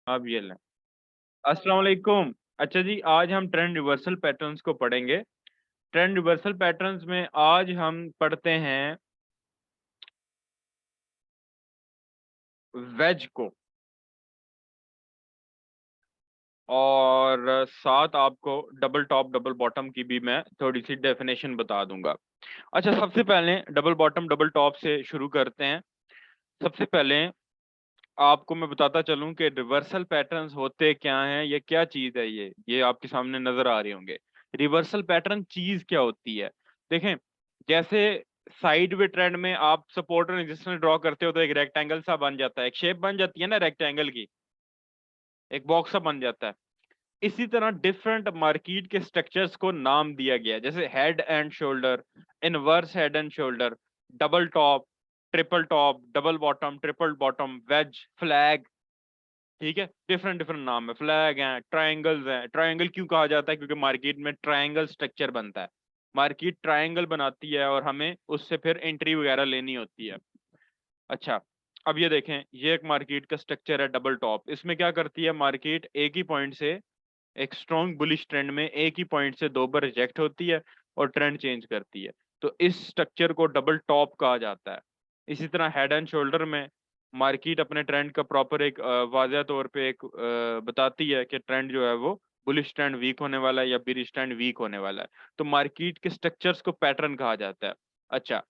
अब ये लें। अस्सलाम वालेकुम। अच्छा जी, आज हम ट्रेंड रिवर्सल पैटर्न्स को पढ़ेंगे। ट्रेंड रिवर्सल पैटर्न्स में आज हम पढ़ते हैं वेज को, और साथ आपको डबल टॉप डबल बॉटम की भी मैं थोड़ी सी डेफिनेशन बता दूंगा। अच्छा, सबसे पहले डबल बॉटम डबल टॉप से शुरू करते हैं। सबसे पहले आपको मैं बताता चलूं कि रिवर्सल पैटर्न्स होते क्या हैं, ये क्या चीज है। ये आपके सामने नजर आ रहे होंगे। रिवर्सल पैटर्न चीज क्या होती है, देखें। जैसे साइड वे ट्रेंड में आप सपोर्ट और रेजिस्टेंस ड्रॉ करते हो तो एक रेक्टेंगल सा बन जाता है, एक शेप बन जाती है ना रेक्टेंगल की, एक बॉक्स सा बन जाता है। इसी तरह डिफरेंट मार्केट के स्ट्रक्चर्स को नाम दिया गया है, जैसे head and shoulder, inverse head and shoulder, double top, double bottom, triple bottom, wedge, flag. ठीक है, डिफरेंट डिफरेंट नाम है, फ्लैग हैं, ट्रायंगल्स हैं। ट्रायंगल क्यों कहा जाता है? क्योंकि मार्केट में ट्रायंगल स्ट्रक्चर बनता है। मार्केट ट्रायंगल बनाती है और हमें उससे फिर एंट्री वगैरह लेनी होती है। अच्छा, अब ये देखें, ये एक मार्केट का स्ट्रक्चर है डबल टॉप। इसमें क्या करती है मार्केट? एक ही पॉइंट से, एक स्ट्रॉन्ग बुलिश ट्रेंड में एक ही पॉइंट से दो बार रिजेक्ट होती है और ट्रेंड चेंज करती है। तो इस स्ट्रक्चर को डबल टॉप कहा जाता है। इसी तरह हेड एंड शोल्डर में मार्केट अपने ट्रेंड का प्रॉपर एक वाज़ह तौर पे एक बताती है कि ट्रेंड जो है वो बुलिश ट्रेंड वीक होने वाला है या बेरिश ट्रेंड वीक होने वाला है। तो मार्केट के स्ट्रक्चर्स को पैटर्न कहा जाता है। अच्छा,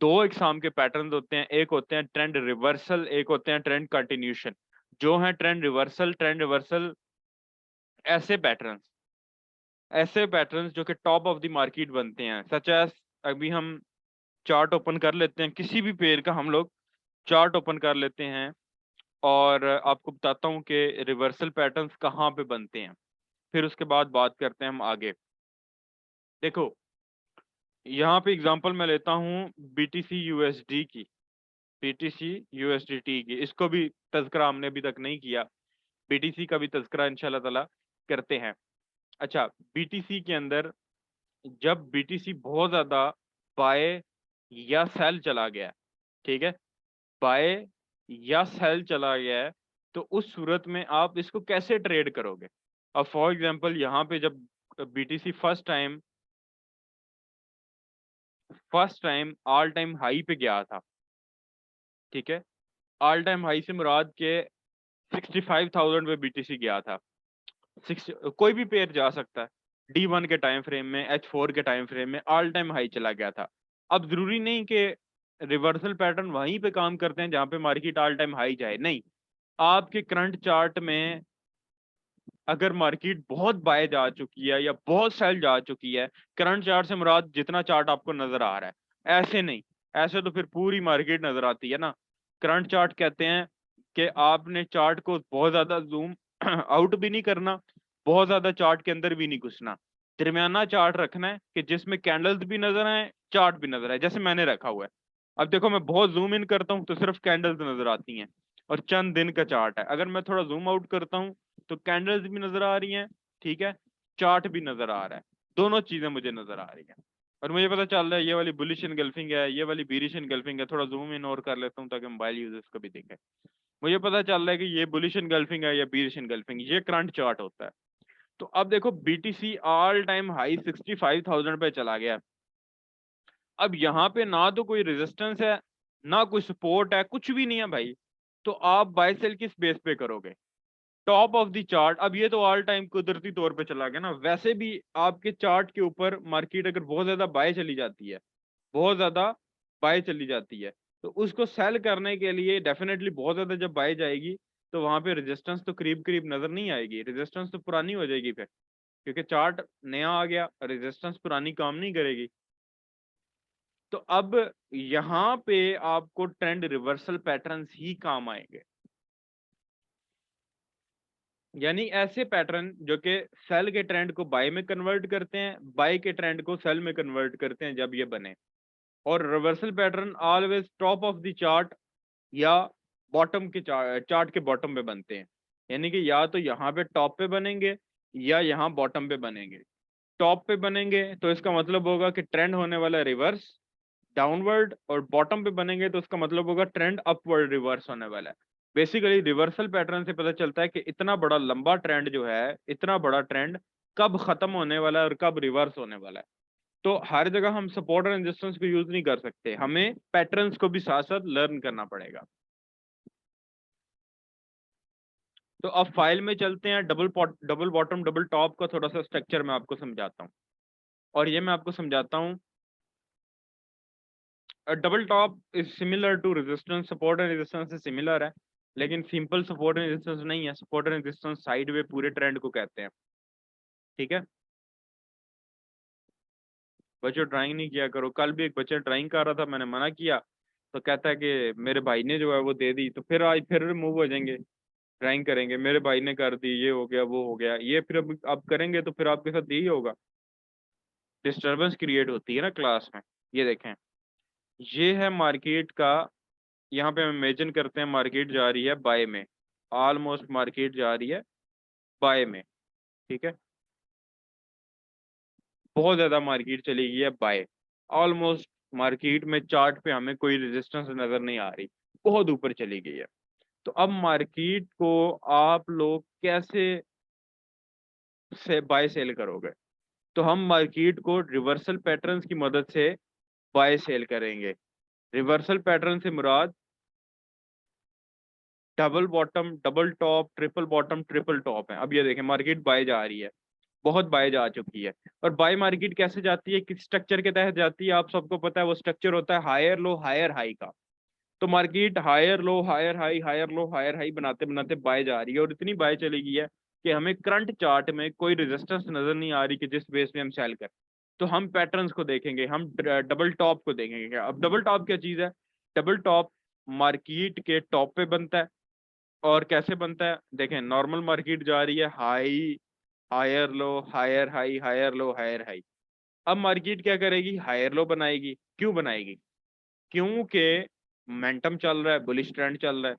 दो एग्जाम के पैटर्न होते हैं, एक होते हैं ट्रेंड रिवर्सल, एक होते हैं ट्रेंड कंटिन्यूशन। जो है ट्रेंड रिवर्सल ऐसे पैटर्न्स जो कि टॉप ऑफ द मार्केट बनते हैं, सच एज, अभी हम चार्ट ओपन कर लेते हैं, किसी भी पेयर का हम लोग चार्ट ओपन कर लेते हैं और आपको बताता हूँ कि रिवर्सल पैटर्न्स कहाँ पे बनते हैं। फिर उसके बाद बात करते हैं हम आगे। देखो, यहाँ पे एग्जांपल मैं लेता हूँ बीटीसी यूएसडी की, बीटीसी यूएसडीटी की। इसको भी तज़किरा हमने अभी तक नहीं किया, बीटीसी का भी तज़किरा इंशाल्लाह ताला करते हैं। अच्छा, बीटीसी के अंदर जब बीटीसी बहुत ज्यादा बाय या सेल चला गया है, ठीक है, बाय या सेल चला गया है, तो उस सूरत में आप इसको कैसे ट्रेड करोगे? अब फॉर एग्जांपल यहाँ पे जब BTC first time all time high पे गया था, ठीक है, ऑल टाइम हाई से मुराद के 65,000 पे बीटीसी गया था। सिक्स, कोई भी पेयर जा सकता है। D1 के टाइम फ्रेम में, H4 के टाइम फ्रेम में ऑल टाइम हाई चला गया था। अब जरूरी नहीं कि रिवर्सल पैटर्न वहीं पे काम करते हैं जहां पे मार्केट ऑल टाइम हाई जाए, नहीं। आपके करंट चार्ट में अगर मार्केट बहुत बाय जा चुकी है या बहुत सेल जा चुकी है, करंट चार्ट से मुराद जितना चार्ट आपको नजर आ रहा है, ऐसे नहीं। ऐसे तो फिर पूरी मार्केट नजर आती है ना। करंट चार्ट कहते हैं कि आपने चार्ट को बहुत ज्यादा जूम आउट भी नहीं करना, बहुत ज्यादा चार्ट के अंदर भी नहीं घुसना। दरमियाना चार्ट रखना है कि जिसमें कैंडल्स भी नजर आए, चार्ट भी नजर आए, जैसे मैंने रखा हुआ है। अब देखो, मैं बहुत जूम इन करता हूँ तो सिर्फ कैंडल्स नजर आती हैं और चंद दिन का चार्ट है। अगर मैं थोड़ा जूम आउट करता हूँ तो कैंडल्स भी नजर आ रही हैं, ठीक है, चार्ट भी नजर आ रहा है, दोनों चीजें मुझे नजर आ रही हैं। और मुझे पता चल रहा है ये वाली बुलिश इनगल्फिंग है, ये वाली बीरिश इनगल्फिंग है। थोड़ा जूम इन और कर लेता हूँ ताकि मोबाइल यूजर्स को भी दिखे। मुझे पता चल रहा है कि ये बुलिश इनगल्फिंग है या बीरिश इनगल्फिंग, ये करंट चार्ट होता है। तो अब देखो, बीटीसी ऑल टाइम हाई 65,000 पे चला गया। अब यहाँ पे ना तो कोई रेजिस्टेंस है, ना कोई सपोर्ट है, कुछ भी नहीं है भाई। तो आप बाय सेल किस बेस पे करोगे? Top of the chart. अब ये तो ऑल टाइम कुदरती तौर पे चला गया ना। वैसे भी आपके चार्ट के ऊपर मार्केट अगर बहुत ज्यादा बाय चली जाती है, बहुत ज्यादा बाय चली जाती है, तो उसको सेल करने के लिए डेफिनेटली बहुत ज्यादा जब बाय जाएगी तो वहां पे रेजिस्टेंस तो करीब करीब नजर नहीं आएगी, रेजिस्टेंस तो पुरानी हो जाएगी फिर, क्योंकि चार्ट नया आ गया, रेजिस्टेंस पुरानी काम नहीं करेगी। तो अब यहाँ पे आपको ट्रेंड रिवर्सल पैटर्न्स ही काम आएंगे, यानी ऐसे पैटर्न जो कि सेल के ट्रेंड को बाय में कन्वर्ट करते हैं, बाय के ट्रेंड को सेल में कन्वर्ट करते हैं जब ये बने। और reversal pattern always top of the chart या बॉटम के चार्ट के बॉटम पे बनते हैं। यानी कि या तो यहाँ पे टॉप पे बनेंगे या यहाँ बॉटम पे बनेंगे। टॉप पे बनेंगे तो इसका मतलब होगा कि ट्रेंड होने वाला है रिवर्स डाउनवर्ड, और बॉटम पे बनेंगे तो उसका मतलब होगा ट्रेंड अपवर्ड रिवर्स होने वाला है। बेसिकली रिवर्सल पैटर्न से पता चलता है कि इतना बड़ा लंबा ट्रेंड जो है, इतना बड़ा ट्रेंड कब खत्म होने वाला है और कब रिवर्स होने वाला है। तो हर जगह हम सपोर्ट और रेजिस्टेंस को यूज नहीं कर सकते, हमें पैटर्न्स को भी साथ साथ लर्न करना पड़ेगा। तो अब फाइल में चलते हैं, डबल बॉटम डबल टॉप का थोड़ा सा स्ट्रक्चर मैं आपको समझाता हूँ। और ये मैं आपको समझाता हूँ, double top is similar to resistance, support and resistance से सिमिलर है, लेकिन सिंपल सपोर्ट एंड रेजिस्टेंस नहीं है। Support and resistance sideways पूरे ट्रेंड को कहते हैं, ठीक है। बच्चों ड्राइंग नहीं किया करो। कल भी एक बच्चा ड्राइंग कर रहा था, मैंने मना किया, तो कहता है कि मेरे भाई ने जो है वो दे दी, तो फिर आज फिर रिमूव हो जाएंगे, ड्राइंग करेंगे, मेरे भाई ने कर दी, ये हो गया वो हो गया, ये फिर अब आप करेंगे तो फिर आपके साथ यही होगा, डिस्टरबेंस क्रिएट होती है ना क्लास में। ये देखें, ये है मार्केट का, यहाँ पे हम इमेजिन करते हैं मार्केट जा रही है बाय में, ऑलमोस्ट मार्केट जा रही है बाय में, ठीक है। बहुत ज्यादा मार्केट चली गई है बाय, ऑलमोस्ट मार्केट में चार्ट पे हमें कोई रेजिस्टेंस नजर नहीं आ रही, बहुत ऊपर चली गई है। तो अब मार्केट को आप लोग कैसे से बाय सेल करोगे? तो हम मार्केट को रिवर्सल पैटर्न्स की मदद से बाय सेल करेंगे। रिवर्सल पैटर्न से मुराद double bottom double top triple bottom triple top है। अब ये देखें मार्केट बाय जा रही है, बहुत बाय जा चुकी है। और बाय मार्केट कैसे जाती है, किस स्ट्रक्चर के तहत जाती है, आप सबको पता है वो स्ट्रक्चर होता है हायर लो हायर हाई का। तो market higher low higher high higher low higher high बनाते बनाते बाय जा रही है, और इतनी बाय चली गई है कि हमें करंट चार्ट में कोई रेजिस्टेंस नजर नहीं आ रही कि जिस बेस पे हम सेल करें। तो हम पैटर्न्स को देखेंगे, हम डबल टॉप को देखेंगे। अब डबल टॉप क्या चीज है? डबल टॉप मार्केट के टॉप पे बनता है। और कैसे बनता है देखें, नॉर्मल मार्केट जा रही है high higher low higher high higher low higher high. अब मार्केट क्या करेगी? हायर लो बनाएगी। क्यों बनाएगी? क्योंकि मोमेंटम चल रहा है, बुलिश ट्रेंड चल रहा है।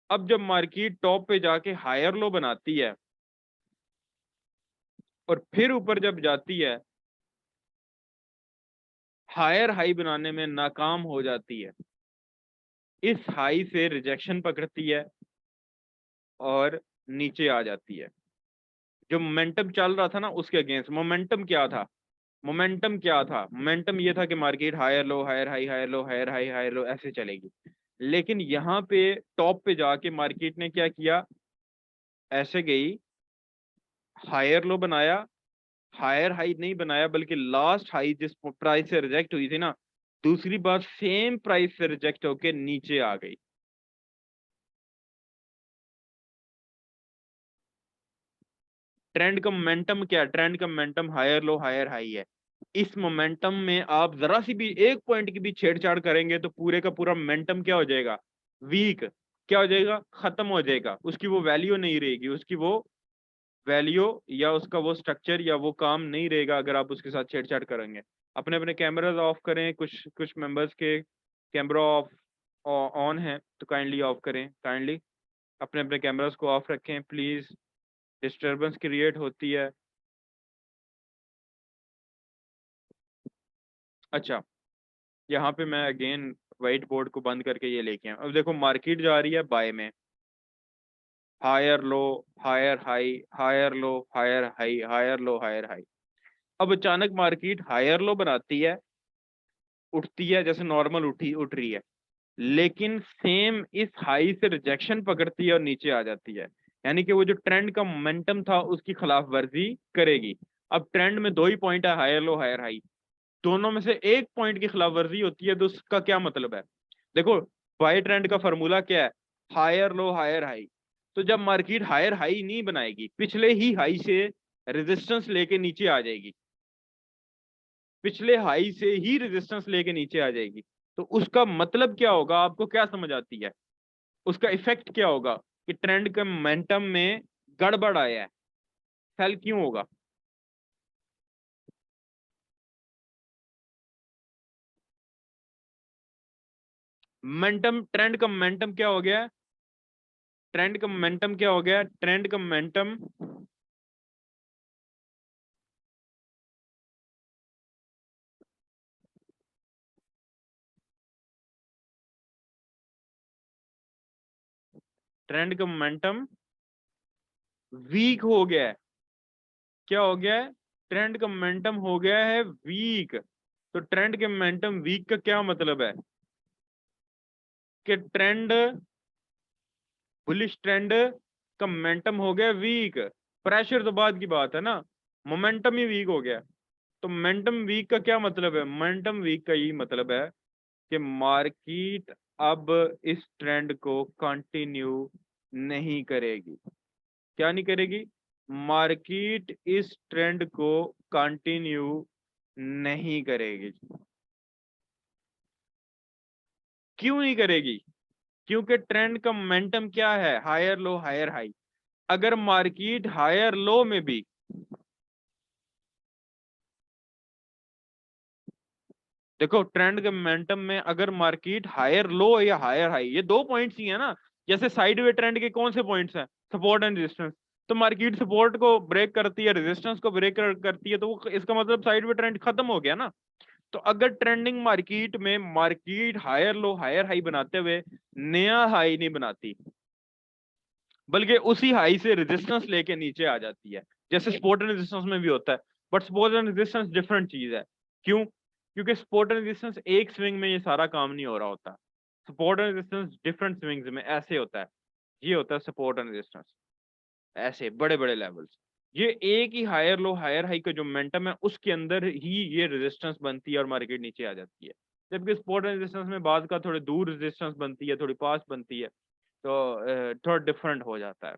अब जब मार्केट टॉप पे जाके हायर लो बनाती है और फिर ऊपर जब जाती है, हायर हाई बनाने में नाकाम हो जाती है, इस हाई से रिजेक्शन पकड़ती है और नीचे आ जाती है। जो मोमेंटम चल रहा था ना उसके अगेंस्ट, मोमेंटम क्या था? मोमेंटम क्या था? मोमेंटम ये था कि market higher low higher high higher low higher high higher low ऐसे चलेगी। लेकिन यहाँ पे टॉप पे जाके मार्केट ने क्या किया? ऐसे गई, हायर लो बनाया, हायर हाई नहीं बनाया, बल्कि लास्ट हाई जिस प्राइस से रिजेक्ट हुई थी ना, दूसरी बार सेम प्राइस से रिजेक्ट होके नीचे आ गई। ट्रेंड का मोमेंटम क्या है? ट्रेंड का momentum higher low higher high है। इस मोमेंटम में आप जरा सी भी एक पॉइंट की भी छेड़छाड़ करेंगे तो पूरे का पूरा मोमेंटम क्या हो जाएगा? वीक। क्या हो जाएगा? खत्म हो जाएगा, उसकी वो वैल्यू नहीं रहेगी, उसकी वो वैल्यू या उसका वो स्ट्रक्चर या वो काम नहीं रहेगा अगर आप उसके साथ छेड़छाड़ करेंगे। अपने अपने कैमराज ऑफ करें, कुछ कुछ मेंबर्स के कैमरा ऑफ ऑन है तो काइंडली ऑफ करें, काइंडली अपने अपने कैमरास को ऑफ रखें प्लीज, डिस्टरबेंस क्रिएट होती है। अच्छा, यहाँ पे मैं अगेन व्हाइट बोर्ड को बंद करके ये लेके आया। अब देखो मार्केट जा रही है बाय में, higher low higher high higher low higher high higher low higher high. अब अचानक मार्केट हायर लो बनाती है, उठती है जैसे नॉर्मल उठी उठ रही है, लेकिन सेम इस हाई से रिजेक्शन पकड़ती है और नीचे आ जाती है। यानी कि वो जो ट्रेंड का मोमेंटम था उसकी खिलाफ वर्जी करेगी। अब ट्रेंड में दो ही पॉइंट है, हायर लो हायर हाई, दोनों में से एक पॉइंट की खिलाफ वर्जी होती है तो उसका क्या मतलब है? देखो, बाय ट्रेंड का फॉर्मूला क्या है? Higher low higher high. तो जब मार्केट हायर हाई नहीं बनाएगी, पिछले ही हाई से रेजिस्टेंस लेके नीचे आ जाएगी, पिछले हाई से ही रेजिस्टेंस लेके नीचे आ जाएगी, तो उसका मतलब क्या होगा? आपको क्या समझ आती है? उसका इफेक्ट क्या होगा कि ट्रेंड के मोमेंटम में गड़बड़ आया है, सेल क्यों होगा? मोमेंटम, ट्रेंड का मोमेंटम क्या हो गया? ट्रेंड का मोमेंटम क्या हो गया? ट्रेंड का मोमेंटम ट्रेंड का मोमेंटम वीक हो गया है। क्या हो गया है? ट्रेंड का मोमेंटम हो गया है वीक। तो ट्रेंड के मोमेंटम वीक का क्या मतलब है कि ट्रेंड, बुलिश ट्रेंड का मोमेंटम हो गया वीक। प्रेशर तो बाद की बात है ना, मोमेंटम ही वीक हो गया। तो मोमेंटम वीक का क्या मतलब है? मोमेंटम वीक का यही मतलब है कि मार्केट अब इस ट्रेंड को कंटिन्यू नहीं करेगी। क्या नहीं करेगी? मार्केट इस ट्रेंड को कंटिन्यू नहीं करेगी। क्यों नहीं करेगी? क्योंकि ट्रेंड का मोमेंटम क्या है? Higher low higher high. अगर मार्केट हायर लो में भी, देखो ट्रेंड के मोमेंटम में अगर मार्केट हायर लो या हायर हाई, ये दो पॉइंट्स ही है ना। जैसे साइडवे ट्रेंड के कौन से पॉइंट्स हैं? Support and resistance. तो मार्केट सपोर्ट को ब्रेक करती है, रेजिस्टेंस को ब्रेक करती है, तो वो इसका मतलब साइडवे ट्रेंड खत्म हो गया ना। तो अगर ट्रेंडिंग मार्केट में market higher low higher high बनाते हुए नया हाई नहीं बनाती, बल्कि उसी हाई से रेजिस्टेंस लेके नीचे आ जाती है, जैसे सपोर्ट एंड रेजिस्टेंस में भी होता है। But support and resistance different चीज है। क्यों? क्योंकि सपोर्ट एंड रेजिस्टेंस एक स्विंग में ये सारा काम नहीं हो रहा होता। Support and resistance different swings में ऐसे होता है। ये होता है सपोर्ट एंड रेजिस्टेंस, ऐसे बड़े बड़े लेवल्स। ये एक ही हायर लो हायर हाई का जो मोमेंटम है उसके अंदर ही ये रेजिस्टेंस बनती है और मार्केट नीचे आ जाती है। जबकि सपोर्ट एंड रेजिस्टेंस में बाद का थोड़ी दूर रेजिस्टेंस बनती है, थोड़ी पास बनती है, तो थोड़ा डिफरेंट हो जाता है।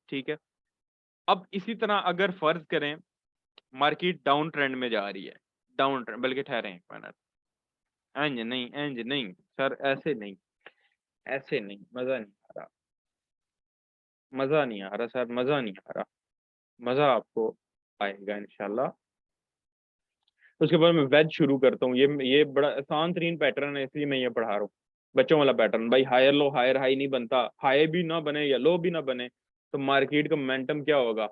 ठीक है। अब इसी तरह अगर फर्ज करें मार्केट डाउन ट्रेंड में जा रही है, डाउन ट्रेंड, बल्कि ठहरे एक मिनट, एंज नहीं एंज नहीं सर, ऐसे नहीं, ऐसे नहीं, मजा नहीं आ रहा, मजा नहीं आ रहा सर, मजा नहीं आ रहा। मजा आपको आएगा इंशाल्लाह। उसके बाद मैं वेज शुरू करता हूँ। ये बड़ा आसान तरीन पैटर्न है, इसलिए मैं ये पढ़ा रहा हूँ। बच्चों वाला पैटर्न भाई, हायर लो हायर हाई नहीं बनता, हाई भी ना बने या लो भी ना बने, तो मार्केट का मोमेंटम क्या होगा?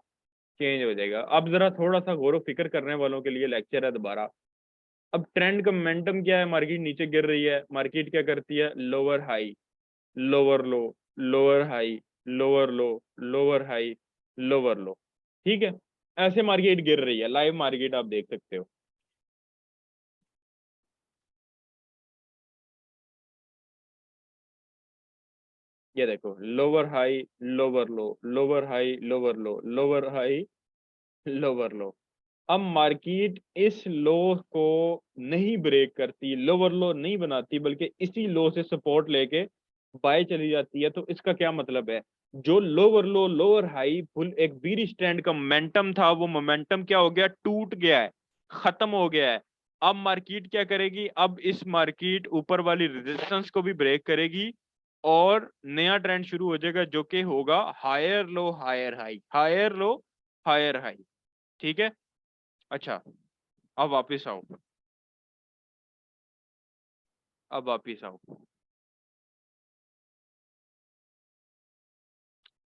चेंज हो जाएगा। अब जरा थोड़ा सा गौर फिक्र करने वालों के लिए लेक्चर है दोबारा। अब ट्रेंड का मोमेंटम क्या है? मार्केट नीचे गिर रही है, मार्केट क्या करती है? लोअर हाई, लोअर लो, लोअर हाई, लोअर लो, लोअर हाई, लोअर लो। ठीक है, ऐसे मार्केट गिर रही है, लाइव मार्केट आप देख सकते हो। ये देखो, लोअर हाई, लोअर लो, लोअर हाई, लोअर लो, लोअर हाई, लोअर लो। अब मार्केट इस लो को नहीं ब्रेक करती, लोअर लो नहीं बनाती, बल्कि इसी लो से सपोर्ट लेके बाय चली जाती है। तो इसका क्या मतलब है? जो लोअर लो लोअर हाई फुल एक बीरिश ट्रेंड का मोमेंटम था, वो मोमेंटम क्या हो गया? टूट गया है, खत्म हो गया है। अब मार्केट क्या करेगी? अब इस मार्केट ऊपर वाली रेजिस्टेंस को भी ब्रेक करेगी और नया ट्रेंड शुरू हो जाएगा, जो कि होगा higher low higher high, higher low higher high. ठीक है। अच्छा, अब वापिस आओ, अब वापिस आओ।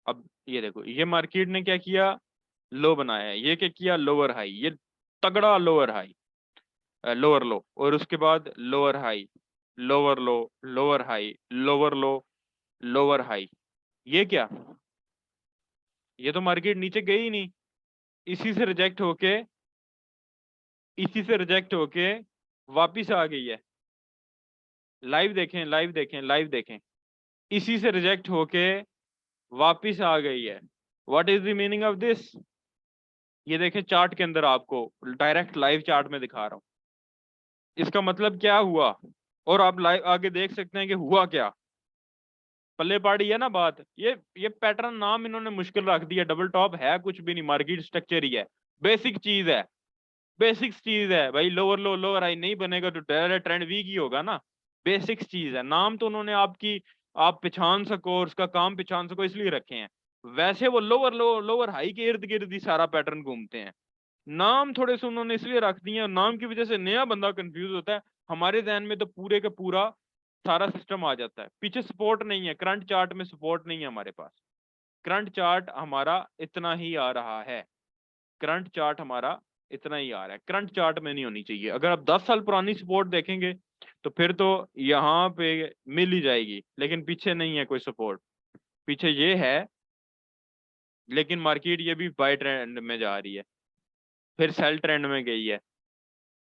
अब ये देखो, ये मार्केट ने क्या किया? लो बनाया है। ये क्या किया? लोअर हाई, ये तगड़ा लोअर हाई, लोअर लो, और उसके बाद लोअर हाई, लोअर लो, लोअर हाई, लोअर लो, लोअर हाई। ये क्या? ये तो मार्केट नीचे गई ही नहीं, इसी से रिजेक्ट होके, इसी से रिजेक्ट होके वापिस आ गई है। लाइव देखें, लाइव देखें, लाइव देखें, इसी से रिजेक्ट होके वापिस आ गई है। What is the meaning of this? ये देखें चार्ट के अंदर, आपको डायरेक्ट लाइव चार्ट में दिखा रहा हूं। इसका मतलब क्या हुआ? और आप लाइव आगे देख सकते हैं कि हुआ क्या। पल्ले पाड़ी है ना बात। ये पैटर्न नाम इन्होंने मुश्किल रख दिया, डबल टॉप है कुछ भी नहीं, मार्केट स्ट्रक्चर ही है। बेसिक चीज है, बेसिक चीज है भाई। लोअर लो लोअर हाई नहीं बनेगा तो ट्रेंड वीक ही होगा ना। बेसिक चीज है, नाम तो उन्होंने आपकी, आप पहचान सको और उसका काम पहचान सको इसलिए रखे हैं। वैसे वो लोअर लो लोअर हाई के इर्द गिर्द ही सारा पैटर्न घूमते हैं। नाम थोड़े से उन्होंने इसलिए रख दिए और नाम की वजह से नया बंदा कंफ्यूज होता है। हमारे ध्यान में तो पूरे का पूरा सारा सिस्टम आ जाता है। पीछे सपोर्ट नहीं है, करंट चार्ट में सपोर्ट नहीं है हमारे पास। करंट चार्ट हमारा इतना ही आ रहा है, करंट चार्ट हमारा इतना ही आ रहा है, करंट चार्ट में नहीं होनी चाहिए। अगर आप 10 साल पुरानी सपोर्ट देखेंगे तो फिर तो यहाँ पे मिल ही जाएगी, लेकिन पीछे नहीं है कोई सपोर्ट। पीछे ये है, लेकिन मार्केट ये भी बाय ट्रेंड में जा रही है, फिर सेल ट्रेंड में गई है।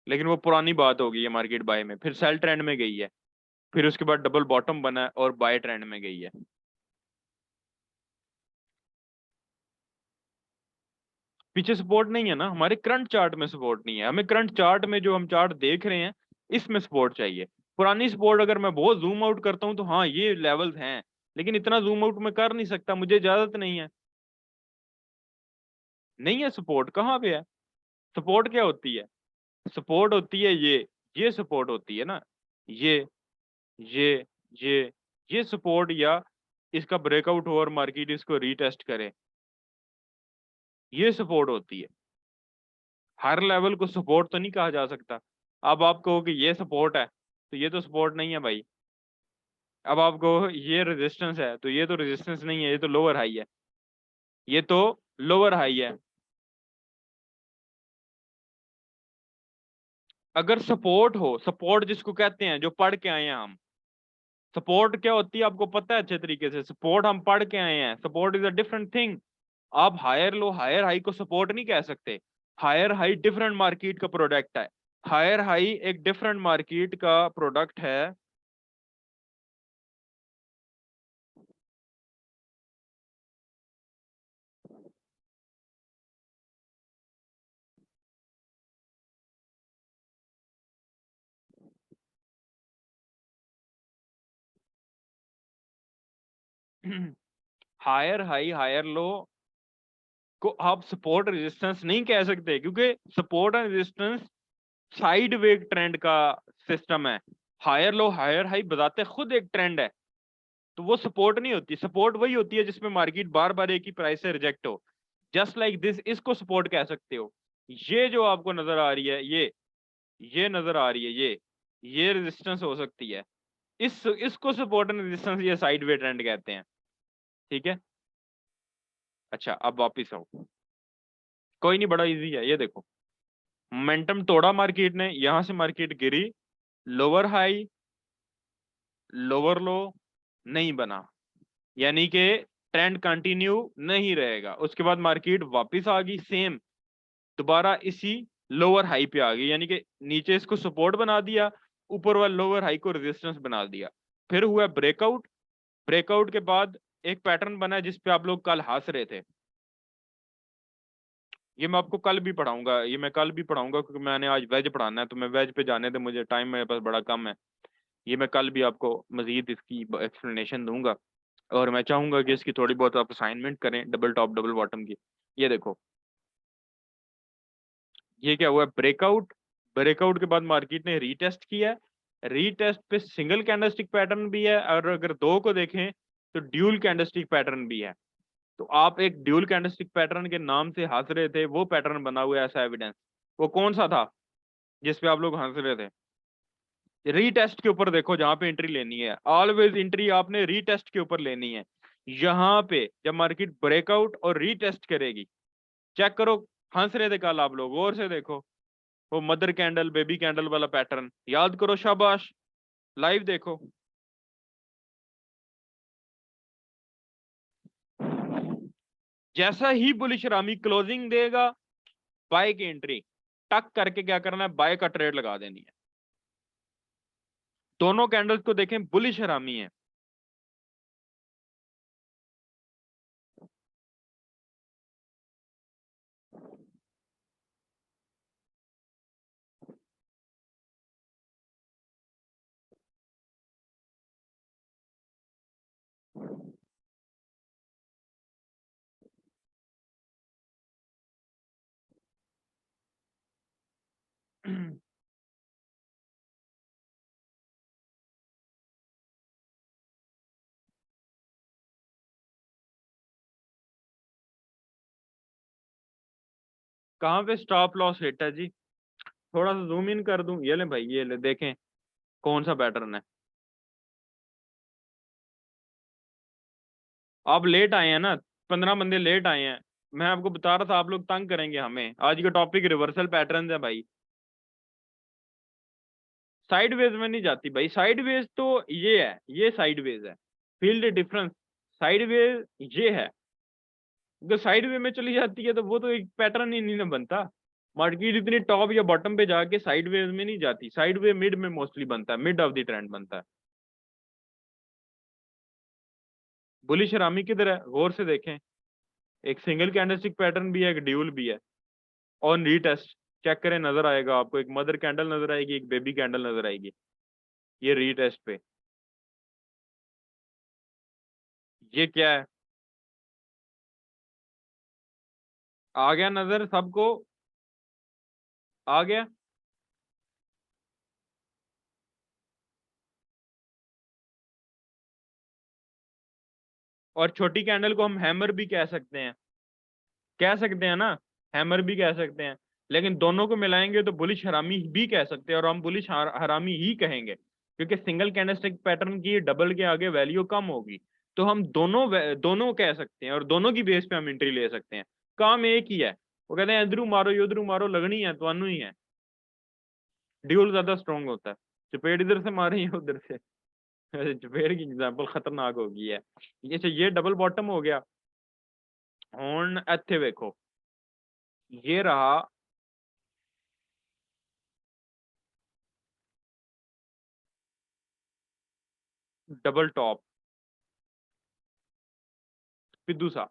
लेकिन वो पुरानी बात हो गई है, मार्केट बाय में फिर सेल ट्रेंड में गई है, फिर उसके बाद डबल बॉटम बना है और बाय ट्रेंड में गई है। पीछे सपोर्ट नहीं है ना, हमारे करंट चार्ट में सपोर्ट नहीं है, हमें करंट चार्ट में जो हम चार्ट देख रहे हैं इसमें सपोर्ट चाहिए। पुरानी सपोर्ट अगर मैं बहुत जूम आउट करता हूँ तो हाँ ये लेवल्स हैं, लेकिन इतना जूम आउट मैं कर नहीं सकता, मुझे इजाजत नहीं है। नहीं है सपोर्ट, कहाँ पे है? सपोर्ट क्या होती है? सपोर्ट होती है ये सपोर्ट होती है ना, ये ये ये ये सपोर्ट, या इसका ब्रेकआउट हो और मार्केट इसको रीटेस्ट करे, ये सपोर्ट होती है। हर लेवल को सपोर्ट तो नहीं कहा जा सकता। अब आप कहो कि ये सपोर्ट है, तो ये तो सपोर्ट नहीं है भाई। अब आप कहो ये रेजिस्टेंस है, तो ये तो रेजिस्टेंस नहीं है, ये तो लोअर हाई है, ये तो लोअर हाई है। अगर सपोर्ट हो, सपोर्ट जिसको कहते हैं, जो पढ़ के आए हैं हम, सपोर्ट क्या होती है आपको पता है अच्छे तरीके से? सपोर्ट हम पढ़ के आए हैं, support is a different thing. आप हायर लो, हायर हाई को सपोर्ट नहीं कह सकते। हायर हाई डिफरेंट मार्केट का प्रोडक्ट है, हायर हाई एक डिफरेंट मार्केट का प्रोडक्ट है। हायर हाई हायर लो को आप सपोर्ट रेजिस्टेंस नहीं कह सकते, क्योंकि support and resistance side way trend का सिस्टम है। हायर लो हायर हाई बताते खुद एक ट्रेंड है, तो वो सपोर्ट नहीं होती। सपोर्ट वही होती है जिसमें मार्केट बार बार एक ही प्राइस से रिजेक्ट हो, जस्ट लाइक दिस, इसको सपोर्ट कह सकते हो। ये जो आपको नजर आ रही है, ये नजर आ रही है, ये रेजिस्टेंस हो सकती है। इसको सपोर्ट एंड रेजिस्टेंस, ये साइड वे ट्रेंड कहते हैं। ठीक है। अच्छा अब वापिस आओ, कोई नहीं, बड़ा इजी है, ये देखो। मोमेंटम तोड़ा मार्केट ने, यहां से मार्केट गिरी, लोअर हाई लोअर लो नहीं बना, यानी कि ट्रेंड कंटिन्यू नहीं रहेगा। उसके बाद मार्केट वापस आ गई सेम, दोबारा इसी लोअर हाई पे आ गई, यानी कि नीचे इसको सपोर्ट बना दिया, ऊपर वाला लोअर हाई को रेजिस्टेंस बना दिया। फिर हुआ ब्रेकआउट, ब्रेकआउट के बाद एक पैटर्न बना जिसपे आप लोग कल हंस रहे थे। ये मैं आपको कल भी पढ़ाऊंगा, ये मैं कल भी पढ़ाऊंगा, क्योंकि मैंने आज वेज पढ़ाना है, तो मैं वेज पे जाने दे, मुझे टाइम मेरे पास बड़ा कम है। ये मैं कल भी आपको मजीद इसकी एक्सप्लेनेशन दूंगा, और मैं चाहूंगा कि इसकी थोड़ी बहुत आप असाइनमेंट करें, डबल टॉप डबल बॉटम की। ये देखो, ये क्या हुआ? ब्रेकआउट, ब्रेकआउट के बाद मार्केट ने रीटेस्ट किया है, रीटेस्ट पे सिंगल कैंडलस्टिक पैटर्न भी है, और अगर दो को देखें तो ड्यूल कैंडलस्टिक पैटर्न भी है। तो आप एक ड्यूल कैंडलस्टिक पैटर्न के नाम से हंस रहे थे, वो पैटर्न बना हुआ है ऐसा एविडेंस, वो कौन सा था जिसपे आप लोग हंस रहे थे? रीटेस्ट के ऊपर देखो, जहां पे एंट्री लेनी है, ऑलवेज एंट्री आपने रीटेस्ट के ऊपर लेनी है। यहाँ पे जब मार्केट ब्रेकआउट और रीटेस्ट करेगी, चेक करो। हंस रहे थे कल आप लोग, गौर से देखो, वो मदर कैंडल बेबी कैंडल वाला पैटर्न याद करो, शाबाश, लाइव देखो। जैसा ही बुलिश रामी क्लोजिंग देगा, बाय की एंट्री टक करके क्या करना है, बाय का ट्रेड लगा देनी है। दोनों कैंडल्स को देखें, बुलिश हरामी है। कहाँ पे स्टॉप लॉस हिट है जी? थोड़ा सा जूम इन कर दूं, ये ले भाई, ये ले देखें कौन सा पैटर्न है। आप लेट आए हैं ना, 15 बंदे लेट आए हैं। मैं आपको बता रहा था आप लोग तंग करेंगे हमें। आज का टॉपिक रिवर्सल पैटर्न है भाई। साइडवेज में नहीं जाती भाई, साइडवेज तो ये है, ये साइडवेज है, फील द डिफरेंस। साइडवेज ये है, अगर साइडवे में चली जाती है तो वो तो एक पैटर्न ही नहीं ना बनता। मार्केट इतनी टॉप या बॉटम पे जाके साइडवेज में नहीं जाती, साइडवे मिड में मोस्टली बनता है, मिड ऑफ द ट्रेंड बनता है। बुलिश हरामी किधर है, गौर से देखें, एक सिंगल कैंडलस्टिक पैटर्न भी है, एक ड्यूल भी है। ऑन रीटेस्ट चेक करें, नजर आएगा आपको, एक मदर कैंडल नजर आएगी, एक बेबी कैंडल नजर आएगी, ये रीटेस्ट पे। ये क्या है, आ गया नजर सबको, आ गया। और छोटी कैंडल को हम हैमर भी कह सकते हैं, कह सकते हैं ना, हैमर भी कह सकते हैं। लेकिन दोनों को मिलाएंगे तो बुलिश हरामी भी कह सकते हैं, और हम बुलिश हरामी ही कहेंगे, क्योंकि सिंगल कैंडलस्टिक पैटर्न की डबल के आगे वैल्यू कम होगी। तो हम दोनों दोनों कह सकते हैं, और दोनों की बेस पे हम एंट्री ले सकते हैं। काम एक ही है, वो कहते हैं इधरू मारो उधरू मारो, लगनी है तो ही है। ड्यूल ज्यादा स्ट्रॉन्ग होता है, चपेट इधर से मारे या उधर से। चपेट की एग्जाम्पल खतरनाक होगी है। ये डबल बॉटम हो गया। ਹੁਣ ਇੱਥੇ ਵੇਖो, ये रहा डबल टॉप, पिद्दू सा,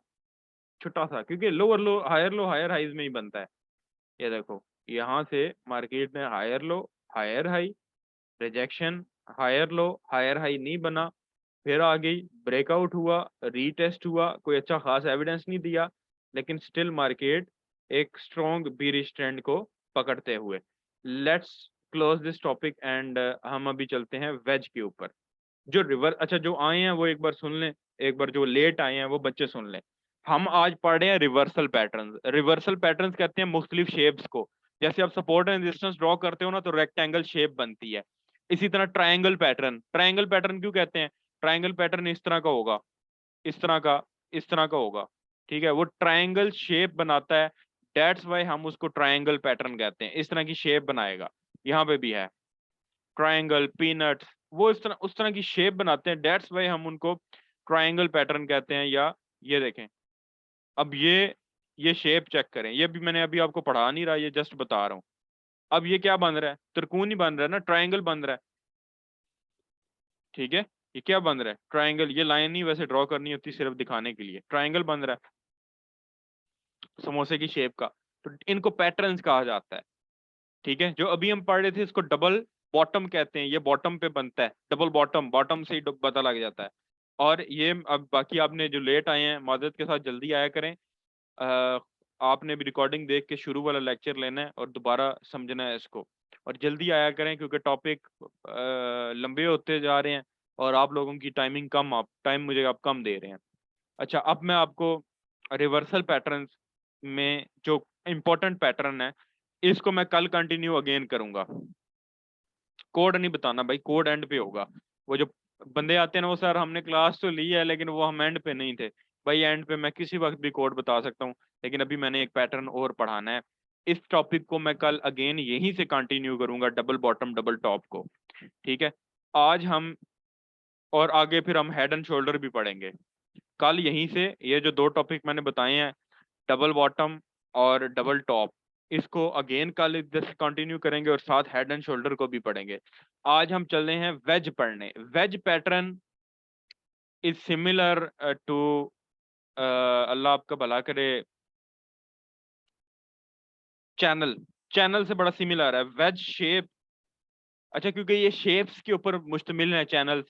छोटा सा, क्योंकि लो हायर हाइज में ही बनता है। ये देखो, यहाँ से मार्केट में higher low higher high, rejection, higher low higher high नहीं बना, फिर आ गई, ब्रेकआउट हुआ, रीटेस्ट हुआ, कोई अच्छा खास एविडेंस नहीं दिया, लेकिन स्टिल मार्केट एक स्ट्रॉन्ग बीरिश ट्रेंड को पकड़ते हुए। Let's close this topic and हम अभी चलते हैं वेज के ऊपर। जो रिवर, अच्छा जो आए हैं वो एक बार सुन लें, एक बार जो लेट आए हैं वो बच्चे सुन लें। हम आज पढ़ रहे हैं रिवर्सल पैटर्न्स। रिवर्सल पैटर्न्स कहते हैं मुख्तलिफ शेप्स को। जैसे आप सपोर्ट एंड रेजिस्टेंस ड्रॉ करते हो ना, तो रेक्टेंगल शेप बनती है। इसी तरह ट्रायंगल पैटर्न, ट्रायंगल पैटर्न क्यों कहते हैं, ट्रायंगल पैटर्न इस तरह का होगा, इस तरह का, इस तरह का होगा, ठीक है, वो ट्रायंगल शेप बनाता है। दैट्स वाई हम उसको ट्रायंगल पैटर्न कहते हैं, इस तरह की शेप बनाएगा। यहाँ पे भी है ट्रायंगल, पीनट्स, वो इस तरह उस तरह की शेप बनाते हैं, डेट्स वाई हम उनको ट्रायंगल पैटर्न कहते हैं। या ये देखें, अब ये शेप चेक करें, ये भी मैंने अभी आपको पढ़ा नहीं रहा, ये जस्ट बता रहा हूँ। अब ये क्या बन रहा है, त्रिकोण ही बन रहा है ना, ट्रायंगल बन रहा है, ठीक है। ये क्या बन रहा है, ट्रायंगल, ये लाइन नहीं वैसे ड्रॉ करनी होती, सिर्फ दिखाने के लिए, ट्रायंगल बन रहा है समोसे की शेप का। तो इनको पैटर्न्स कहा जाता है, ठीक है। जो अभी हम पढ़ रहे थे इसको डबल बॉटम कहते हैं, ये बॉटम पे बनता है, डबल बॉटम, बॉटम से ही पता लग जाता है। और ये अब बाकी आपने जो लेट आए हैं मादरत के साथ जल्दी आया करें। अ, आपने भी रिकॉर्डिंग देख के शुरू वाला लेक्चर लेना है और दोबारा समझना है इसको, और जल्दी आया करें क्योंकि टॉपिक लंबे होते जा रहे हैं, और आप लोगों की टाइमिंग कम, आप टाइम मुझे आप कम दे रहे हैं। अच्छा, अब मैं आपको रिवर्सल पैटर्न्स में जो इम्पोर्टेंट पैटर्न है, इसको मैं कल कंटिन्यू अगेन करूंगा। कोड नहीं बताना भाई, कोड एंड पे होगा। वो जो बंदे आते हैं ना, वो सर हमने क्लास तो ली है लेकिन वो हम एंड पे नहीं थे। भाई एंड पे मैं किसी वक्त भी कोड बता सकता हूँ, लेकिन अभी मैंने एक पैटर्न और पढ़ाना है। इस टॉपिक को मैं कल अगेन यहीं से कंटिन्यू करूंगा, डबल बॉटम डबल टॉप को, ठीक है। आज हम, और आगे फिर हम हेड एंड शोल्डर भी पढ़ेंगे कल यहीं से। ये जो दो टॉपिक मैंने बताए हैं, डबल बॉटम और डबल टॉप, इसको अगेन कल इधर से कंटिन्यू करेंगे, और साथ हेड एंड शोल्डर को भी पढ़ेंगे। आज हम चल रहे हैं वेज पढ़ने। Wedge pattern is similar to, Allah आपका भला करे, चैनल, चैनल से बड़ा सिमिलर है वेज शेप। अच्छा, क्योंकि ये शेप्स के ऊपर मुश्तमिल है चैनल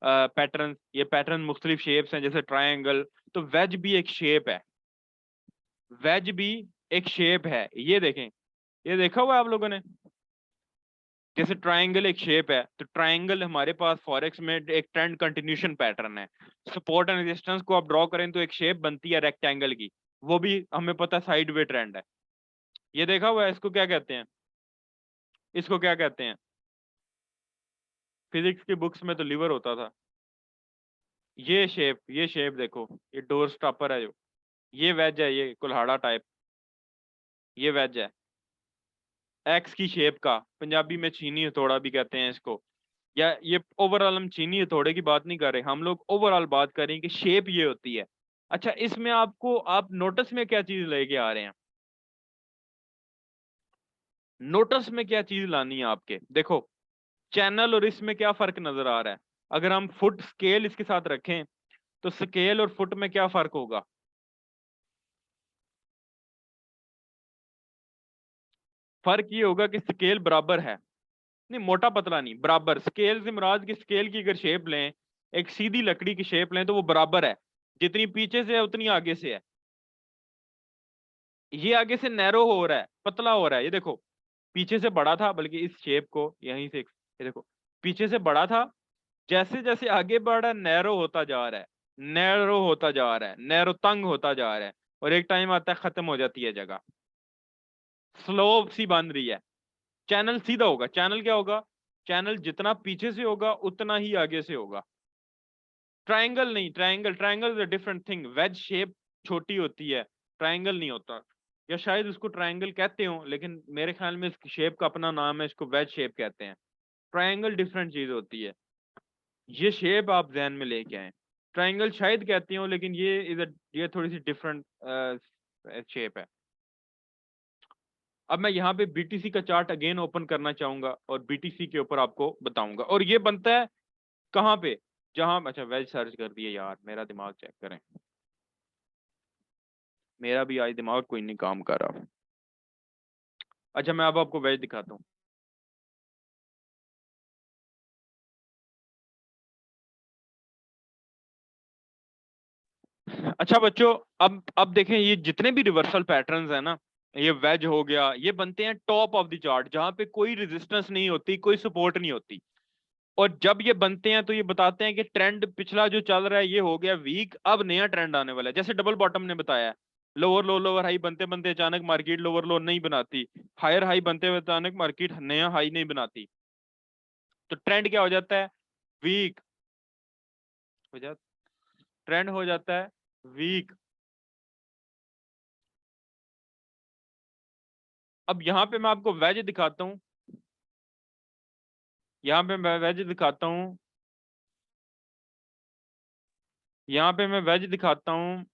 पैटर्न, ये पैटर्न मुख्तलिफ शेप्स हैं जैसे ट्रायंगल, तो वेज भी एक शेप है, वेज भी एक शेप है। ये देखें, ये देखा हुआ है आप लोगों ने, जैसे ट्रायंगल एक शेप है, तो ट्रायंगल हमारे पास फॉरेक्स में एक ट्रेंड कंटिन्यूशन पैटर्न है। सपोर्ट एंड रेजिस्टेंस को आप ड्रॉ करें तो एक शेप बनती है रेक्टेंगल की, वो भी हमें पता है साइड वे ट्रेंड है। ये देखा हुआ है, इसको क्या कहते हैं, इसको क्या कहते हैं, फिजिक्स की बुक्स में तो लीवर होता था। ये शेप देखो, ये डोर स्टॉपर है जो, ये वेज है, ये कुल्हाड़ा टाइप, ये वेज है। एक्स की शेप का, पंजाबी में छीनी हथौड़ा भी कहते हैं इसको, या ये ओवरऑल हम छीनी हथौड़े की बात नहीं कर रहे, हम लोग ओवरऑल बात कर रहे हैं कि शेप ये होती है। अच्छा, इसमें आपको आप नोटिस में क्या चीज लेके आ रहे हैं? नोटिस में क्या चीज लानी है आपके? देखो, चैनल और इसमें क्या फर्क नजर आ रहा है? अगर हम फुट स्केल इसके साथ रखें तो स्केल और फुट में क्या फर्क होगा? फर्क ये होगा कि स्केल बराबर है, नहीं मोटा पतला नहीं, बराबर। स्केल से मुराद की स्केल की अगर शेप लें, एक सीधी लकड़ी की शेप लें, तो वो बराबर है, जितनी पीछे से है उतनी आगे से है। ये आगे से नैरो हो रहा है, पतला हो रहा है, ये देखो, पीछे से बड़ा था, बल्कि इस शेप को यहीं से, ये देखो, पीछे से बड़ा था, जैसे जैसे आगे बढ़ रहा है नैरो होता जा रहा है, नैरो होता जा रहा है, नैरो तंग होता जा रहा है, और एक टाइम आता है खत्म हो जाती है जगह, स्लोप सी बन रही है। चैनल सीधा होगा, चैनल क्या होगा? चैनल जितना पीछे से होगा उतना ही आगे से होगा। ट्रायंगल नहीं, triangle, triangle is a different thing, veg shape छोटी होती है, ट्रायंगल नहीं होता, या शायद उसको ट्रायंगल कहते हो, लेकिन मेरे ख्याल में इस शेप का अपना नाम है, इसको वेज शेप कहते हैं। ट्रायंगल डिफरेंट चीज होती है, ये शेप आप जहन में लेके आए। ट्रायंगल शायद कहते हो, लेकिन ये थोड़ी सी डिफरेंट शेप है। अब मैं यहाँ पे बीटीसी का चार्ट अगेन ओपन करना चाहूंगा और बीटीसी के ऊपर आपको बताऊंगा, और ये बनता है कहाँ पे? जहां, अच्छा वेज सर्च कर दिए यार, मेरा दिमाग चेक करें, मेरा भी आज दिमाग कोई नहीं काम कर रहा। अच्छा, मैं अब आपको वेज दिखाता हूँ। अच्छा बच्चों, अब देखें, ये जितने भी रिवर्सल पैटर्न्स है ना, ये वेज हो गया, ये बनते हैं टॉप ऑफ द चार्ट, जहां पे कोई रेजिस्टेंस नहीं होती, कोई सपोर्ट नहीं होती। और जब ये बनते हैं तो ये बताते हैं कि ट्रेंड पिछला जो चल रहा है ये हो गया वीक, अब नया ट्रेंड आने वाला है। जैसे डबल बॉटम ने बताया, लोअर लो, लोअर हाई बनते बनते अचानक मार्केट लोअर लो नहीं बनाती, हायर हाई बनते हुए अचानक मार्केट नया हाई नहीं बनाती, तो ट्रेंड क्या हो जाता है? वीक हो जाता, ट्रेंड हो जाता है वीक। अब यहाँ पे मैं आपको वेज दिखाता हूँ, यहाँ पे मैं वेज दिखाता हूँ, यहाँ पे मैं वेज दिखाता हूँ।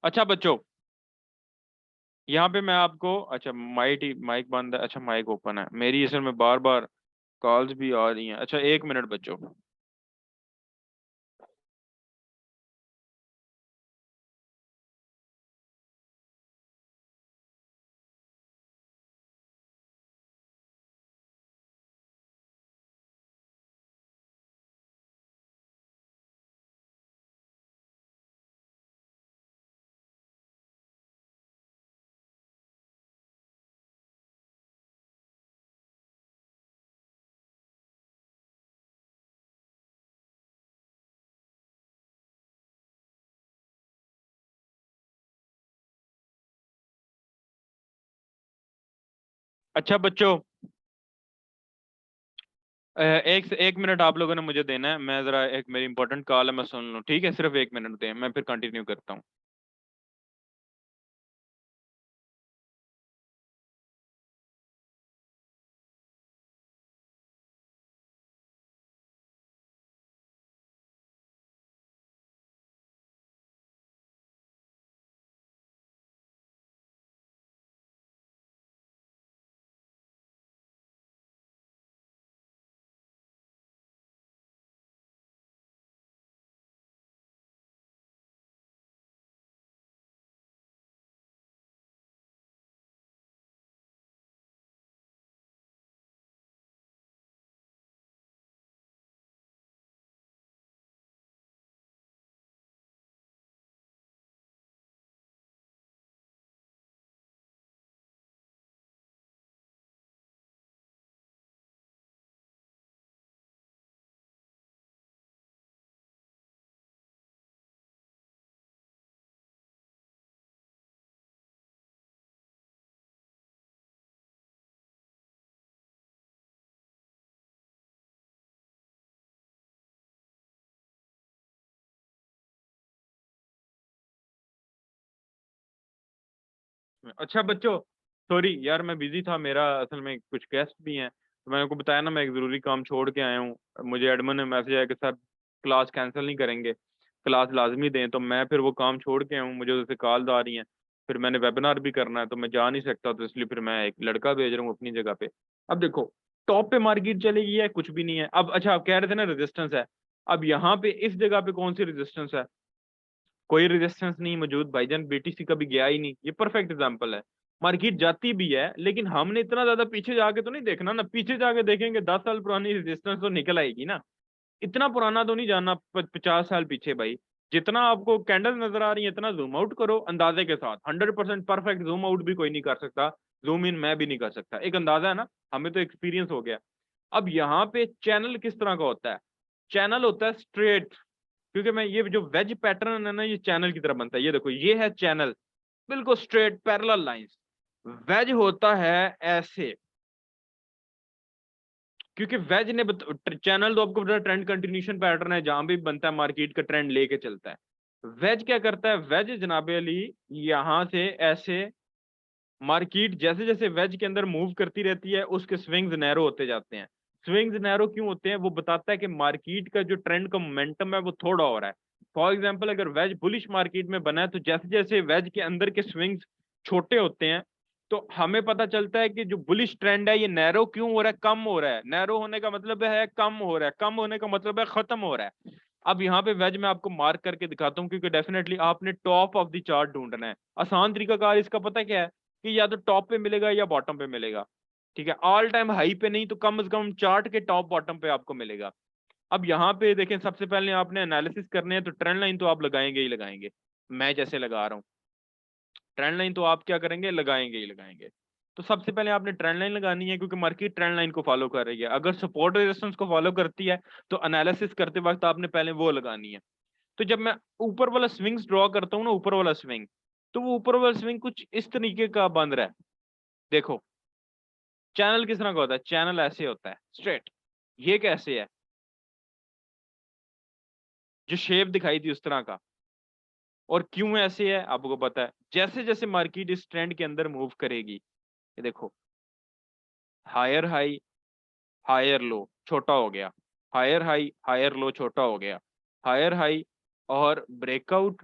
अच्छा बच्चों, यहाँ पे मैं आपको, अच्छा माइक माइक बंद है, अच्छा माइक ओपन है मेरी, असल में बार बार कॉल्स भी आ रही हैं। अच्छा एक मिनट बच्चों। अच्छा बच्चों, एक एक मिनट आप लोगों ने मुझे देना है, मैं जरा, एक मेरी इंपॉर्टेंट कॉल है, मैं सुन लूँ, ठीक है? सिर्फ एक मिनट दें, मैं फिर कंटिन्यू करता हूँ। में। अच्छा बच्चों, सॉरी यार मैं बिजी था, मेरा असल में कुछ गेस्ट भी हैं, तो मैंने आपको बताया ना मैं एक जरूरी काम छोड़ के आया हूँ। मुझे एडमिन ने मैसेज आया कि सर क्लास कैंसिल नहीं करेंगे, क्लास लाजमी दें, तो मैं फिर वो काम छोड़ के आया हूँ, मुझे उससे कॉल आ रही हैं, फिर मैंने वेबिनार भी करना है तो मैं जा नहीं सकता, तो इसलिए फिर मैं एक लड़का भेज रहा हूँ अपनी जगह पे। अब देखो, टॉप पे मार्केट चलेगी है, कुछ भी नहीं है। अब अच्छा, आप कह रहे थे ना रेजिस्टेंस है, अब यहाँ पे इस जगह पे कौन सी रेजिस्टेंस है? कोई रेजिस्टेंस नहीं मौजूद भाईजान, बीटीसी कभी गया ही नहीं, ये परफेक्ट एग्जांपल है। मार्केट जाती भी है लेकिन हमने इतना ज्यादा पीछे जाके तो नहीं देखना ना, पीछे जाके देखेंगे 10 साल पुरानी रेजिस्टेंस तो निकल आएगी ना, इतना पुराना तो नहीं जाना 50 साल पीछे भाई। जितना आपको कैंडल नजर आ रही है इतना जूम आउट करो अंदाजे के साथ, 100% परफेक्ट जूम आउट भी कोई नहीं कर सकता, जूम इन मैं भी नहीं कर सकता, एक अंदाजा है ना, हमें तो एक्सपीरियंस हो गया। अब यहाँ पे चैनल किस तरह का होता है? चैनल होता है स्ट्रेट, क्योंकि मैं ये जो वेज पैटर्न है ना ये चैनल की तरह बनता है, ये देखो ये है चैनल, बिल्कुल स्ट्रेट पैरेलल लाइंस। वेज होता है ऐसे, क्योंकि वेज ने चैनल तो आपको पता ट्रेंड कंटिन्यूशन पैटर्न है, जहां भी बनता है मार्केट का ट्रेंड लेके चलता है। वेज क्या करता है? वेज जनाबे अली यहां से ऐसे, मार्केट जैसे जैसे वेज के अंदर मूव करती रहती है उसके स्विंग्स नैरो होते जाते हैं। स्विंग्स नैरो क्यों होते हैं? वो बताता है कि मार्केट का जो ट्रेंड का मोमेंटम है वो थोड़ा हो रहा है। फॉर एग्जांपल अगर वेज बुलिश मार्केट में बना है तो जैसे जैसे वेज के अंदर के स्विंग्स छोटे होते हैं तो हमें पता चलता है कि जो बुलिश ट्रेंड है ये नैरो क्यों हो रहा है, कम हो रहा है। नैरो होने का मतलब है कम हो रहा है, कम होने का मतलब है खत्म हो रहा है। अब यहाँ पे वेज मैं आपको मार्क करके दिखाता हूँ, क्योंकि डेफिनेटली आपने टॉप ऑफ द चार्ट ढूंढना है। आसान तरीका कार इसका पता क्या है? कि या तो टॉप पे मिलेगा या बॉटम पे मिलेगा। ठीक है, ऑल टाइम हाई पे नहीं तो कम से कम चार्ट के टॉप बॉटम पे आपको मिलेगा। अब यहाँ पे देखें, सबसे पहले आपने एनालिसिस करने हैं तो ट्रेंड लाइन तो आप लगाएंगे ही लगाएंगे, मैं जैसे लगा रहा हूँ। ट्रेंड लाइन तो आप क्या करेंगे? लगाएंगे ही लगाएंगे। तो सबसे पहले आपने ट्रेंड लाइन लगानी है, क्योंकि मार्केट ट्रेंड लाइन को फॉलो कर रही है। अगर सपोर्ट रेजिस्टेंस को फॉलो करती है तो एनालिसिस करते वक्त आपने पहले वो लगानी है। तो जब मैं ऊपर वाला स्विंग्स ड्रॉ करता हूँ ना, ऊपर वाला स्विंग, तो वो ऊपर वाला स्विंग कुछ इस तरीके का बन रहा है। देखो चैनल किस तरह का होता है? चैनल ऐसे होता है स्ट्रेट। ये कैसे है? जो शेप दिखाई थी उस तरह का। और क्यों ऐसे है आपको पता है? जैसे जैसे मार्केट इस ट्रेंड के अंदर मूव करेगी, ये देखो, हायर हाई, हायर लो, छोटा हो गया, हायर हाई, हायर लो, छोटा हो गया, हायर हाई, और breakout,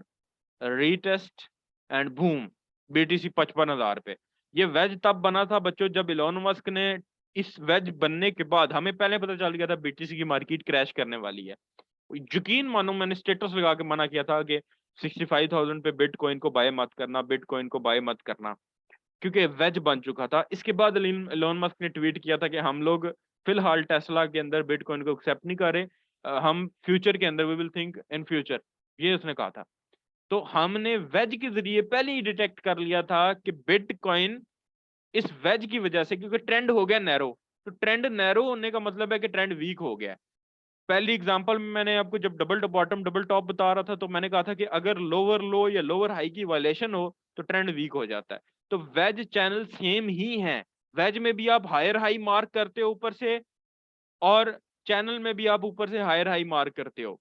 retest, and boom, BTC 55,000 पे। ये वेज तब बना था बच्चों जब इलोन मस्क ने, इस वेज बनने के बाद हमें पहले पता चल गया था बीटीसी की मार्केट क्रैश करने वाली है। यकीन मानो मैंने स्टेटस लगा के मना किया था कि 65,000 पे बिटकॉइन को बाय मत करना, बिटकॉइन को बाय मत करना, क्योंकि वेज बन चुका था। इसके बाद एलोन मस्क ने ट्वीट किया था कि हम लोग फिलहाल टेस्ला के अंदर बिटकॉइन को एक्सेप्ट नहीं कर रहे, हम फ्यूचर के अंदर we will think in future, ये उसने कहा था। तो हमने वेज के जरिए पहले ही डिटेक्ट कर लिया था कि बिटकॉइन इस वेज की वजह से, क्योंकि ट्रेंड हो गया नैरो, तो ट्रेंड नैरो होने का मतलब है कि ट्रेंड वीक हो गया। पहली एग्जांपल में मैंने आपको जब डबल बॉटम डबल टॉप बता रहा था तो मैंने कहा था कि अगर लोअर लो या लोअर हाई की वायलेशन हो तो ट्रेंड वीक हो जाता है। तो वेज चैनल सेम ही है। वेज में भी आप हायर हाई मार्क करते हो ऊपर से, और चैनल में भी आप ऊपर से हायर हाई मार्क करते हो।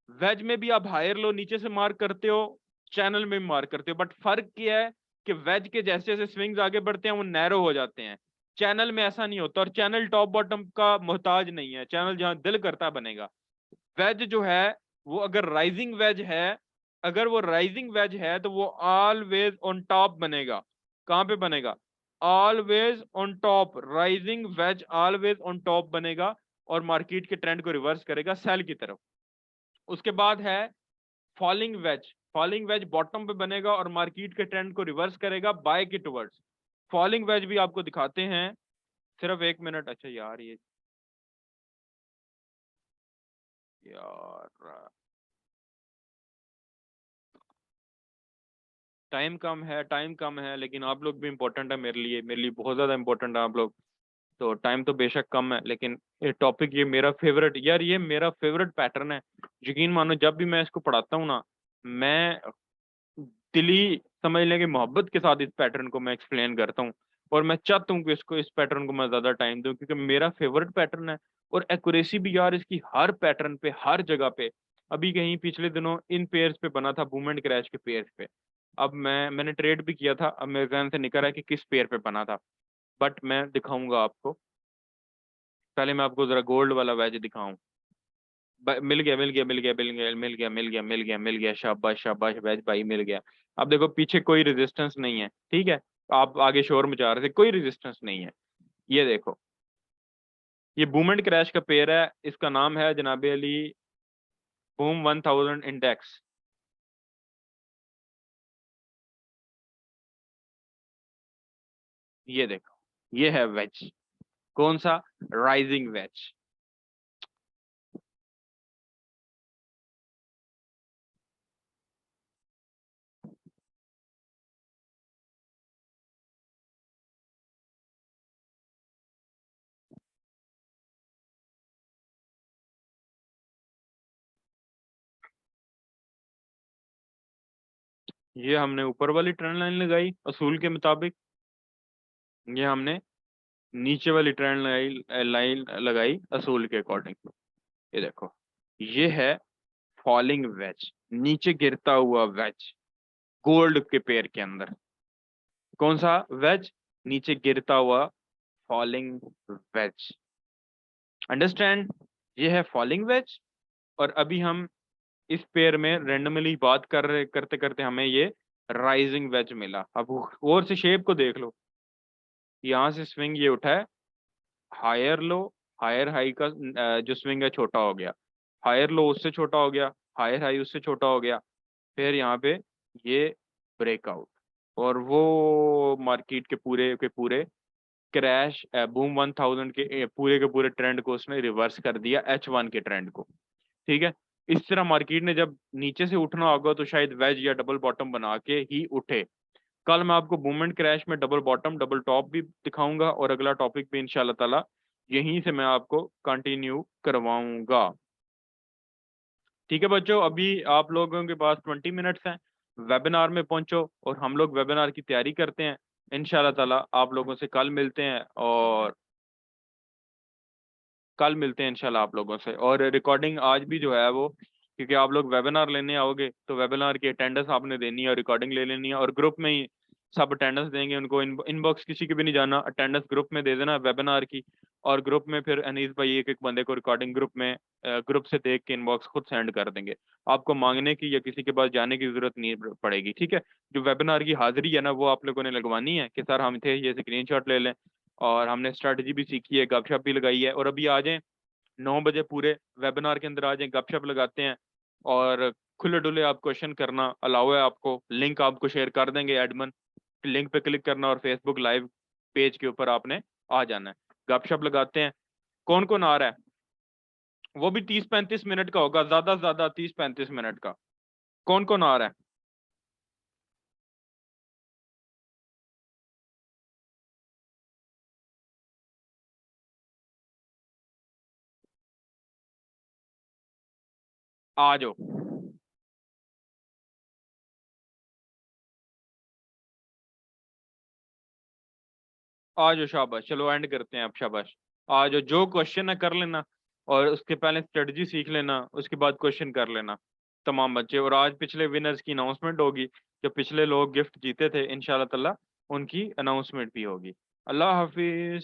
वेज में भी आप हायर लो नीचे से मार्क करते हो, चैनल में भी मार्क करते हो, बट फर्क क्या है कि वेज के जैसे जैसे स्विंग्स आगे बढ़ते हैं वो नैरो हो जाते हैं, चैनल में ऐसा नहीं होता। और चैनल टॉप बॉटम का मोहताज नहीं है, चैनल जहां दिल करता बनेगा। वेज जो है वो अगर राइजिंग वेज है, अगर वो राइजिंग वेज है तो वो ऑलवेज ऑन टॉप बनेगा। कहां पे बनेगा? Always on top, rising veg always on top बनेगा, और मार्केट के ट्रेंड को रिवर्स करेगा सेल की तरफ। उसके बाद है falling veg. Falling veg bottom पे बनेगा और मार्केट के ट्रेंड को रिवर्स करेगा बाय के टुवर्ड्स। फॉलिंग वेज भी आपको दिखाते हैं, सिर्फ एक मिनट। अच्छा यार ये, यार टाइम कम है, टाइम कम है, लेकिन आप लोग भी इम्पोर्टेंट है मेरे लिए बहुत ज्यादा इम्पोर्टेंट है आप लोग। तो टाइम तो बेशक कम है लेकिन ये टॉपिक, ये मेरा फेवरेट, यार ये मेरा फेवरेट पैटर्न है। यकीन मानो जब भी मैं इसको पढ़ाता हूँ ना, मैं दिली समझ लें कि मोहब्बत के साथ इस पैटर्न को मैं एक्सप्लेन करता हूँ। और मैं चाहता हूँ कि इसको, इस पैटर्न को मैं ज्यादा टाइम दूं, क्योंकि मेरा फेवरेट पैटर्न है। और एक्यूरेसी भी यार इसकी हर पैटर्न पे, हर जगह पे। अभी कहीं पिछले दिनों इन पेयर्स पे बना था, बूम एंड क्रैश के पेयर्स पे, अब मैंने ट्रेड भी किया था, अब मेरे जहन से निकल रहा है कि किस पेयर पे बना था, बट मैं दिखाऊंगा आपको। पहले मैं आपको जरा गोल्ड वाला वेज दिखाऊं। मिल गया मिल गया मिल गया मिल गया मिल गया मिल गया मिल गया मिल गया, शाबाश शाबाश वेज भाई, मिल गया। अब देखो पीछे कोई रेजिस्टेंस नहीं है, ठीक है। आप आगे शोर मचा रहे थे, कोई रेजिस्टेंस नहीं है। ये देखो, ये बूम एंड क्रैश का पेयर है, इसका नाम है जनाबे अली बूम 1000 इंडेक्स। ये देखो, ये है वेज। कौन सा? Rising veg. ये हमने ऊपर वाली ट्रेंड लाइन लगाई असूल के मुताबिक, ये हमने नीचे वाली ट्रेंड लाइन लगाई असूल के अकॉर्डिंग। ये देखो, ये है फॉलिंग वेज, नीचे गिरता हुआ वेज, गोल्ड के पेयर के अंदर। कौन सा वेज? नीचे गिरता हुआ फॉलिंग वेज। अंडरस्टैंड? ये है फॉलिंग वेज। और अभी हम इस पेयर में रेंडमली बात कर रहे करते करते हमें ये राइजिंग वेज मिला। अब और से शेप को देख लो, यहाँ से स्विंग ये उठा है, हायर लो, हायर हाई का जो स्विंग है छोटा हो गया, हायर लो उससे छोटा हो गया, हायर हाई उससे छोटा हो गया, फिर यहाँ पे ये ब्रेकआउट, और वो मार्केट के पूरे क्रैश, बूम 1000 के पूरे ट्रेंड को उसने रिवर्स कर दिया, H1 के ट्रेंड को। ठीक है। इस तरह मार्केट ने जब नीचे से उठना होगा तो शायद वेज या डबल बॉटम बना के ही उठे। कल मैं आपको बूम एंड क्रैश में डबल बॉटम डबल टॉप भी दिखाऊंगा, और अगला टॉपिक भी इंशाल्लाह ताला यहीं से मैं आपको कंटिन्यू करवाऊंगा। ठीक है बच्चों, अभी आप लोगों के पास 20 मिनट्स हैं, वेबिनार में पहुंचो और हम लोग वेबिनार की तैयारी करते हैं। इंशाल्लाह ताला आप लोगों से कल मिलते हैं, और कल मिलते हैं इंशाल्लाह आप लोगों से। और रिकॉर्डिंग आज भी जो है वो, क्योंकि आप लोग वेबिनार लेने आओगे तो वेबिनार की अटेंडेंस आपने देनी है और रिकॉर्डिंग ले लेनी है, और ग्रुप में ही सब अटेंडेंस देंगे उनको। इनबॉक्स किसी की भी नहीं जाना, अटेंडेंस ग्रुप में दे देना वेबिनार की। और ग्रुप में फिर अनीस भाई एक एक बंदे को रिकॉर्डिंग ग्रुप में ग्रुप से देख के इनबॉक्स खुद सेंड कर देंगे। आपको मांगने की या किसी के पास जाने की जरूरत नहीं पड़ेगी, ठीक है। जो वेबिनार की हाजिरी है ना, वो आप लोगों ने लगवानी है कि सर हम थे, ये स्क्रीनशॉट ले लें। और हमने स्ट्रैटेजी भी सीखी है, गपशप भी लगाई है, और अभी आ जाएं 9 बजे पूरे वेबिनार के अंदर आ जाएं, गपशप लगाते हैं। और खुले डुले आप क्वेश्चन करना अलाउ है आपको, लिंक आपको शेयर कर देंगे एडमिन, लिंक पे क्लिक करना और फेसबुक लाइव पेज के ऊपर आपने आ जाना है। गपशप लगाते हैं। कौन कौन आ रहा है? वो भी 30-35 मिनट का होगा, ज्यादा से ज्यादा 30-35 मिनट का। कौन कौन आ रहा है? आ जाओ, आ जाओ, शाबाश। चलो एंड करते हैं अब, शाबाश। आ जाओ, जो क्वेश्चन है कर लेना, और उसके पहले स्ट्रेटजी सीख लेना, उसके बाद क्वेश्चन कर लेना तमाम बच्चे। और आज पिछले विनर्स की अनाउंसमेंट होगी, जो पिछले लोग गिफ्ट जीते थे इंशाल्लाह ताला, उनकी अनाउंसमेंट भी होगी। अल्लाह हाफिज।